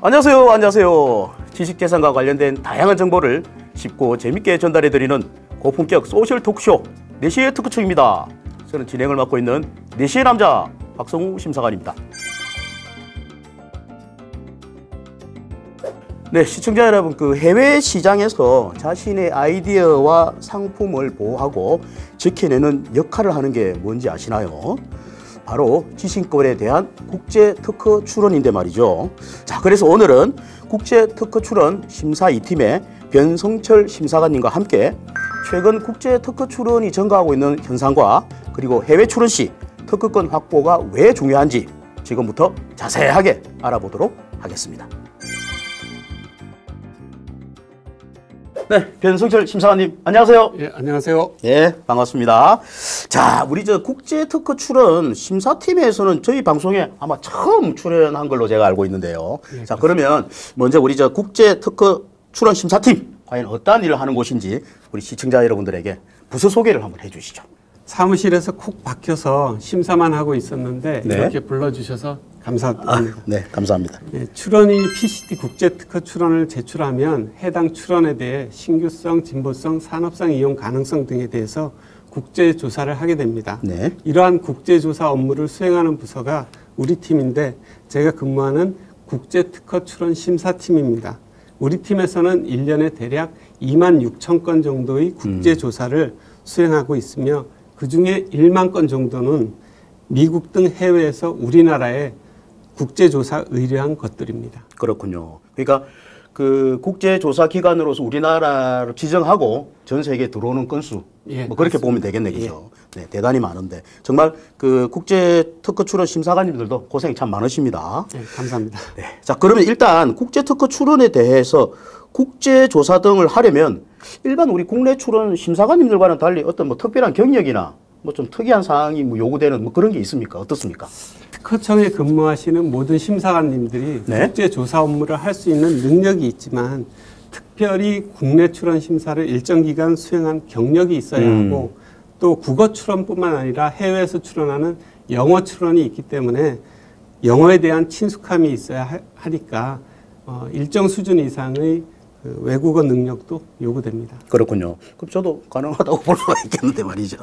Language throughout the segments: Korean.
안녕하세요. 안녕하세요. 지식재산과 관련된 다양한 정보를 쉽고 재밌게 전달해드리는 고품격 소셜 토크쇼 4시의 특허청입니다. 저는 진행을 맡고 있는 4시의 남자 박성우 심사관입니다. 네, 시청자 여러분, 해외 시장에서 자신의 아이디어와 상품을 보호하고 지켜내는 역할을 하는 게 뭔지 아시나요? 바로 지식권에 대한 국제 특허 출원인데 말이죠. 자, 그래서 오늘은 국제 특허 출원 심사 2팀의 변성철 심사관님과 함께 최근 국제 특허 출원이 증가하고 있는 현상과 그리고 해외 출원 시 특허권 확보가 왜 중요한지 지금부터 자세하게 알아보도록 하겠습니다. 네, 변성철 심사관님, 안녕하세요. 예, 안녕하세요. 예, 반갑습니다. 자, 우리 국제 특허 출원 심사팀에서는 저희 방송에 아마 처음 출연한 걸로 제가 알고 있는데요. 예, 자, 그러면 먼저 우리 국제 특허 출원 심사팀, 과연 어떠한 일을 하는 곳인지 우리 시청자 여러분들에게 부서 소개를 한번 해주시죠. 사무실에서 콕 박혀서 심사만 하고 있었는데 네. 이렇게 불러주셔서 감사드립니다. 네, 감사합니다. 네, 출원이 PCT 국제 특허 출원을 제출하면 해당 출원에 대해 신규성, 진보성, 산업상 이용 가능성 등에 대해서 국제 조사를 하게 됩니다. 네. 이러한 국제 조사 업무를 수행하는 부서가 우리 팀인데 제가 근무하는 국제 특허 출원 심사팀입니다. 우리 팀에서는 1년에 대략 2만 6천 건 정도의 국제 조사를 수행하고 있으며 그중에 1만 건 정도는 미국 등 해외에서 우리나라에 국제조사 의뢰한 것들입니다. 그렇군요. 그러니까 국제조사 기관으로서 우리나라를 지정하고 전 세계에 들어오는 건수, 예, 뭐 그렇게 맞습니다. 보면 되겠네, 그죠? 예. 네, 대단히 많은데 정말 국제 특허 출원 심사관님들도 고생이 참 많으십니다. 네, 감사합니다. 네, 자, 그러면 일단 국제 특허 출원에 대해서 국제조사 등을 하려면 일반 우리 국내 출원 심사관님들과는 달리 어떤 특별한 경력이나 좀 특이한 사항이 요구되는 그런 게 있습니까? 어떻습니까? 특허청에 근무하시는 모든 심사관님들이 네? 국제조사 업무를 할 수 있는 능력이 있지만 특별히 국내 출원 심사를 일정 기간 수행한 경력이 있어야 하고 또 국어 출원뿐만 아니라 해외에서 출원하는 영어 출원이 있기 때문에 영어에 대한 친숙함이 있어야 하니까 일정 수준 이상의 외국어 능력도 요구됩니다. 그렇군요. 그럼 저도 가능하다고 볼 수가 있겠는데 말이죠.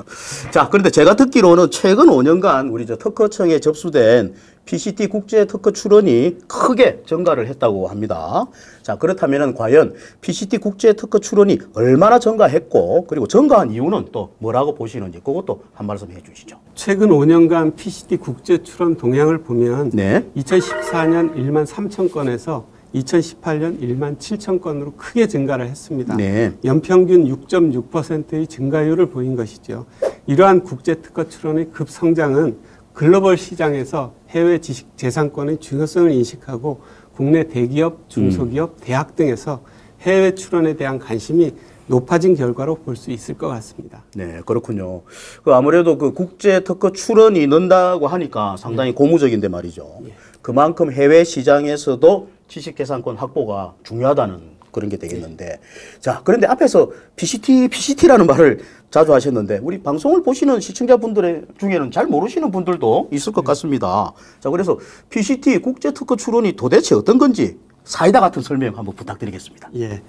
자, 그런데 제가 듣기로는 최근 5년간 우리 특허청에 접수된 PCT 국제 특허 출원이 크게 증가를 했다고 합니다. 자, 그렇다면 과연 PCT 국제 특허 출원이 얼마나 증가했고 그리고 증가한 이유는 또 뭐라고 보시는지 그것도 한 말씀 해 주시죠. 최근 5년간 PCT 국제 출원 동향을 보면 네. 2014년 1만 3천 건에서 2018년 1만 7천 건으로 크게 증가를 했습니다. 네. 연평균 6.6%의 증가율을 보인 것이죠. 이러한 국제 특허 출원의 급성장은 글로벌 시장에서 해외 지식 재산권의 중요성을 인식하고 국내 대기업, 중소기업, 대학 등에서 해외 출원에 대한 관심이 높아진 결과로 볼 수 있을 것 같습니다. 네, 그렇군요. 아무래도 국제 특허 출원이 는다고 하니까 상당히 고무적인데 말이죠. 그만큼 해외 시장에서도 지식재산권 확보가 중요하다는 그런 게 되겠는데. 자, 그런데 앞에서 PCT라는 말을 자주 하셨는데 우리 방송을 보시는 시청자분들 중에는 잘 모르시는 분들도 있을 것 같습니다. 자, 그래서 PCT 국제 특허 출원이 도대체 어떤 건지 사이다 같은 설명 한번 부탁드리겠습니다. 예.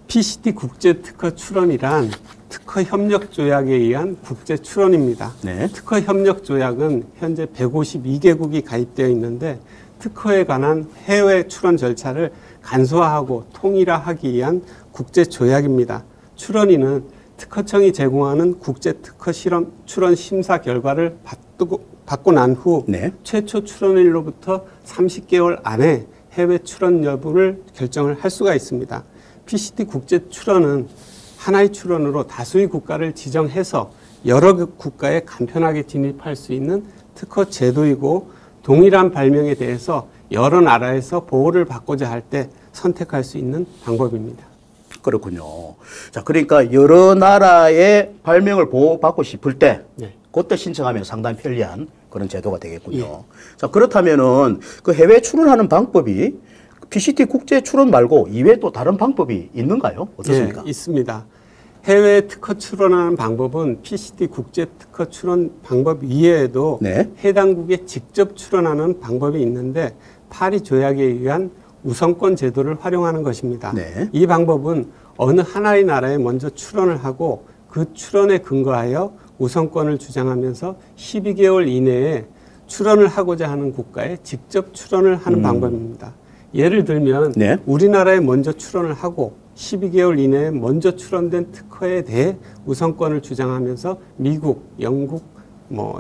PCT 국제 특허 출원이란 특허 협력 조약에 의한 국제 출원입니다. 네. 특허 협력 조약은 현재 152개국이 가입되어 있는데 특허에 관한 해외 출원 절차를 간소화하고 통일화하기 위한 국제 조약입니다. 출원인은 특허청이 제공하는 국제 특허 출원 심사 결과를 받고 난 후 네. 최초 출원일로부터 30개월 안에 해외 출원 여부를 결정을 할 수가 있습니다. PCT 국제 출원은 하나의 출원으로 다수의 국가를 지정해서 여러 국가에 간편하게 진입할 수 있는 특허 제도이고 동일한 발명에 대해서 여러 나라에서 보호를 받고자 할 때 선택할 수 있는 방법입니다. 그렇군요. 자, 그러니까 여러 나라의 발명을 보호받고 싶을 때 그때 신청하면 상당히 편리한 그런 제도가 되겠군요. 예. 자, 그렇다면은 해외 출원하는 방법이 PCT 국제 출원 말고 이외에 또 다른 방법이 있는가요? 어떻습니까? 예, 있습니다. 해외 특허 출원하는 방법은 PCT 국제 특허 출원 방법 이외에도 네. 해당국에 직접 출원하는 방법이 있는데 파리 조약에 의한 우선권 제도를 활용하는 것입니다. 네. 이 방법은 어느 하나의 나라에 먼저 출원을 하고 그 출원에 근거하여 우선권을 주장하면서 12개월 이내에 출원을 하고자 하는 국가에 직접 출원을 하는 방법입니다. 예를 들면 네. 우리나라에 먼저 출원을 하고 12개월 이내에 먼저 출원된 특허에 대해 우선권을 주장하면서 미국, 영국,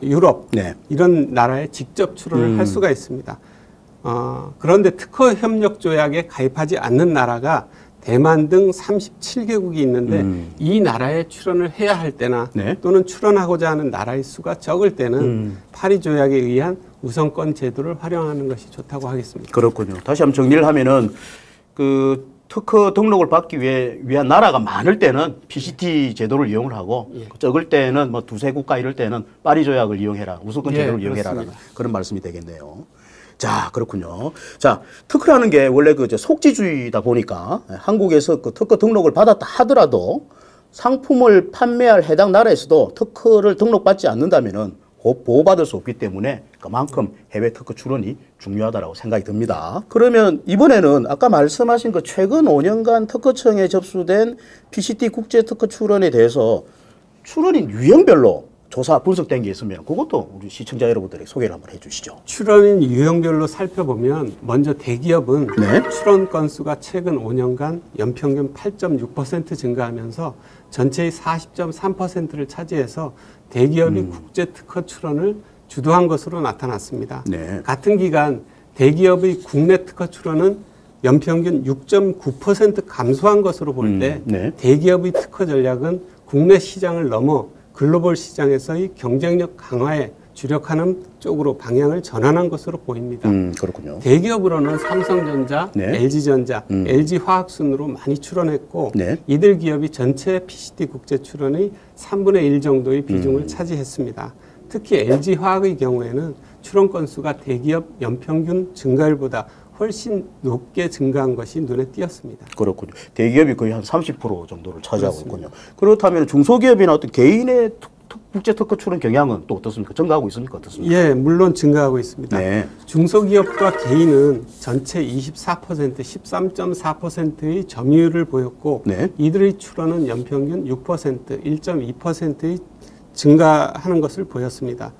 유럽 네. 이런 나라에 직접 출원을 할 수가 있습니다. 그런데 특허 협력 조약에 가입하지 않는 나라가 대만 등 37개국이 있는데 이 나라에 출원을 해야 할 때나 네. 또는 출원하고자 하는 나라의 수가 적을 때는 파리 조약에 의한 우선권 제도를 활용하는 것이 좋다고 하겠습니다. 그렇군요. 다시 한번 정리를 하면은 그 특허 등록을 받기 위한 나라가 많을 때는 PCT 제도를 이용을 하고 예. 적을 때는 뭐 두세 국가 이럴 때는 파리 조약을 이용해라, 우선권 예, 제도를 이용해라라는 그렇습니다. 그런 말씀이 되겠네요. 자, 그렇군요. 자, 특허라는 게 원래 그 속지주의다 보니까 한국에서 그 특허 등록을 받았다 하더라도 상품을 판매할 해당 나라에서도 특허를 등록받지 않는다면은 보호받을 수 없기 때문에 그만큼 해외 특허 출원이 중요하다고 생각이 듭니다. 그러면 이번에는 아까 말씀하신 그 최근 5년간 특허청에 접수된 PCT 국제 특허 출원에 대해서 출원인 유형별로 조사 분석된 게 있으면 그것도 우리 시청자 여러분들에게 소개를 한번 해주시죠. 출원인 유형별로 살펴보면 먼저 대기업은 네. 출원 건수가 최근 5년간 연평균 8.6% 증가하면서 전체의 40.3%를 차지해서 대기업이 국제 특허 출원을 주도한 것으로 나타났습니다. 네. 같은 기간 대기업의 국내 특허 출원은 연평균 6.9% 감소한 것으로 볼 때 네. 대기업의 특허 전략은 국내 시장을 넘어 글로벌 시장에서의 경쟁력 강화에 주력하는 쪽으로 방향을 전환한 것으로 보입니다. 그렇군요. 대기업으로는 삼성전자, 네. LG전자, LG화학 순으로 많이 출원했고 네. 이들 기업이 전체 PCT 국제 출원의 3분의 1 정도의 비중을 차지했습니다. 특히 LG화학의 경우에는 출원 건수가 대기업 연평균 증가율보다 훨씬 높게 증가한 것이 눈에 띄었습니다. 그렇군요. 대기업이 거의 한 30% 정도를 차지하고 있군요. 그렇다면 중소기업이나 어떤 개인의 국제 특허 출원 경향은 또 어떻습니까? 증가하고 있습니까? 어떻습니까? 예, 물론 증가하고 있습니다. 네. 중소기업과 개인은 전체 24%, 13.4%의 점유율을 보였고 네. 이들의 출원은 연평균 6%, 1.2%의 증가하는 것을 보였습니다.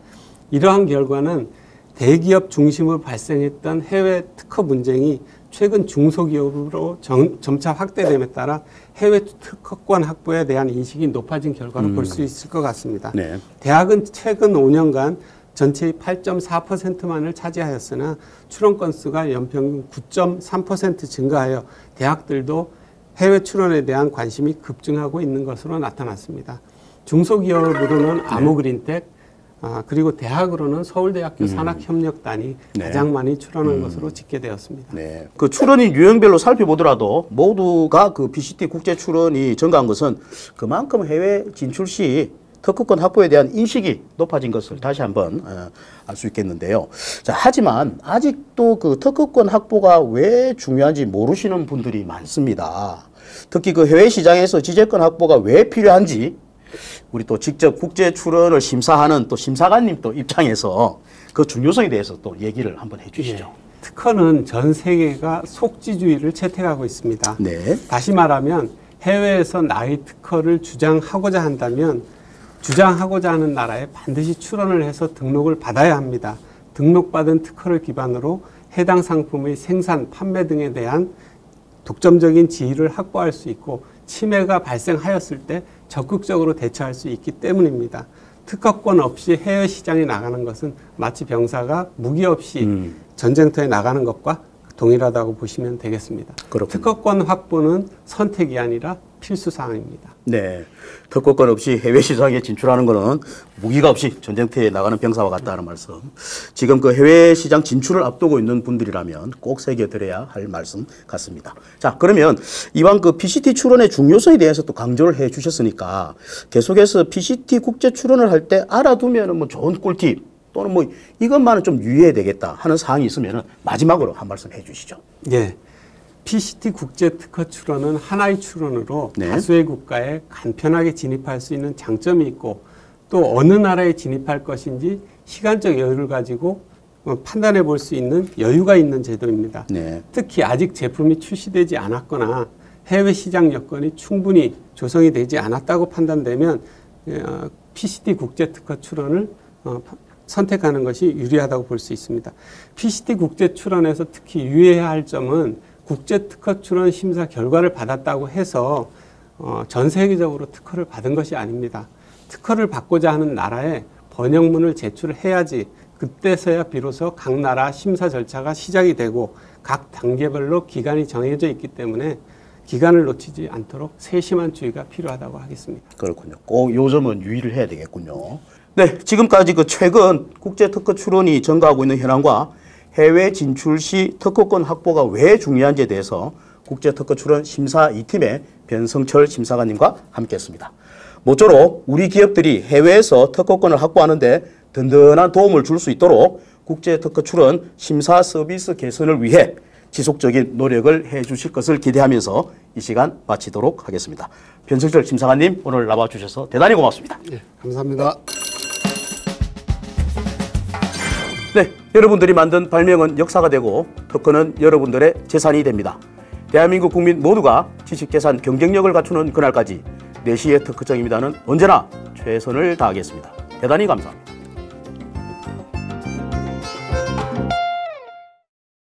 이러한 결과는 대기업 중심으로 발생했던 해외 특허 분쟁이 최근 중소기업으로 점차 확대됨에 따라 해외 특허권 확보에 대한 인식이 높아진 결과로 볼 수 있을 것 같습니다. 네. 대학은 최근 5년간 전체의 8.4%만을 차지하였으나 출원 건수가 연평균 9.3% 증가하여 대학들도 해외 출원에 대한 관심이 급증하고 있는 것으로 나타났습니다. 중소기업으로는 아모그린텍, 그리고 대학으로는 서울대학교 산학협력단이 네. 가장 많이 출원한 것으로 집계되었습니다. 네. 그 출원인 유형별로 살펴보더라도 모두가 그 PCT 국제 출원이 증가한 것은 그만큼 해외 진출 시 특허권 확보에 대한 인식이 높아진 것을 다시 한번 알 수 있겠는데요. 자, 하지만 아직도 그 특허권 확보가 왜 중요한지 모르시는 분들이 많습니다. 특히 그 해외 시장에서 지재권 확보가 왜 필요한지 우리 또 직접 국제 출원을 심사하는 또 심사관님 또 입장에서 그 중요성에 대해서 또 얘기를 한번 해주시죠. 예. 특허는 전 세계가 속지주의를 채택하고 있습니다. 네. 다시 말하면 해외에서 나의 특허를 주장하고자 한다면 주장하고자 하는 나라에 반드시 출원을 해서 등록을 받아야 합니다. 등록받은 특허를 기반으로 해당 상품의 생산, 판매 등에 대한 독점적인 지위를 확보할 수 있고 침해가 발생하였을 때 적극적으로 대처할 수 있기 때문입니다. 특허권 없이 해외 시장에 나가는 것은 마치 병사가 무기 없이 전쟁터에 나가는 것과 동일하다고 보시면 되겠습니다. 그렇군요. 특허권 확보는 선택이 아니라 필수 사항입니다. 네. 특허권 없이 해외 시장에 진출하는 것은 무기가 없이 전쟁터에 나가는 병사와 같다는 말씀. 지금 그 해외 시장 진출을 앞두고 있는 분들이라면 꼭 새겨드려야 할 말씀 같습니다. 자, 그러면 이왕 그 PCT 출원의 중요성에 대해서 또 강조를 해 주셨으니까 계속해서 PCT 국제 출원을 할 때 알아두면 뭐 좋은 꿀팁 또는 뭐 이것만은 좀 유의해야 되겠다 하는 사항이 있으면 마지막으로 한 말씀 해 주시죠. 예. PCT 국제 특허 출원은 하나의 출원으로 네. 다수의 국가에 간편하게 진입할 수 있는 장점이 있고 또 어느 나라에 진입할 것인지 시간적 여유를 가지고 판단해 볼 수 있는 여유가 있는 제도입니다. 네. 특히 아직 제품이 출시되지 않았거나 해외 시장 여건이 충분히 조성이 되지 않았다고 판단되면 PCT 국제 특허 출원을 선택하는 것이 유리하다고 볼 수 있습니다. PCT 국제 출원에서 특히 유의해야 할 점은 국제 특허 출원 심사 결과를 받았다고 해서 전 세계적으로 특허를 받은 것이 아닙니다. 특허를 받고자 하는 나라에 번역문을 제출해야지 그때서야 비로소 각 나라 심사 절차가 시작이 되고 각 단계별로 기간이 정해져 있기 때문에 기간을 놓치지 않도록 세심한 주의가 필요하다고 하겠습니다. 그렇군요. 꼭 요 점은 유의를 해야 되겠군요. 네, 지금까지 최근 국제 특허 출원이 증가하고 있는 현황과 해외 진출 시 특허권 확보가 왜 중요한지에 대해서 국제 특허 출원 심사 2팀의 변성철 심사관님과 함께했습니다. 모쪼록 우리 기업들이 해외에서 특허권을 확보하는 데 든든한 도움을 줄 수 있도록 국제 특허 출원 심사 서비스 개선을 위해 지속적인 노력을 해 주실 것을 기대하면서 이 시간 마치도록 하겠습니다. 변성철 심사관님 오늘 나와 주셔서 대단히 고맙습니다. 네, 감사합니다. 네, 여러분들이 만든 발명은 역사가 되고 특허는 여러분들의 재산이 됩니다. 대한민국 국민 모두가 지식재산 경쟁력을 갖추는 그날까지 내시의 특허정입니다는 언제나 최선을 다하겠습니다. 대단히 감사합니다.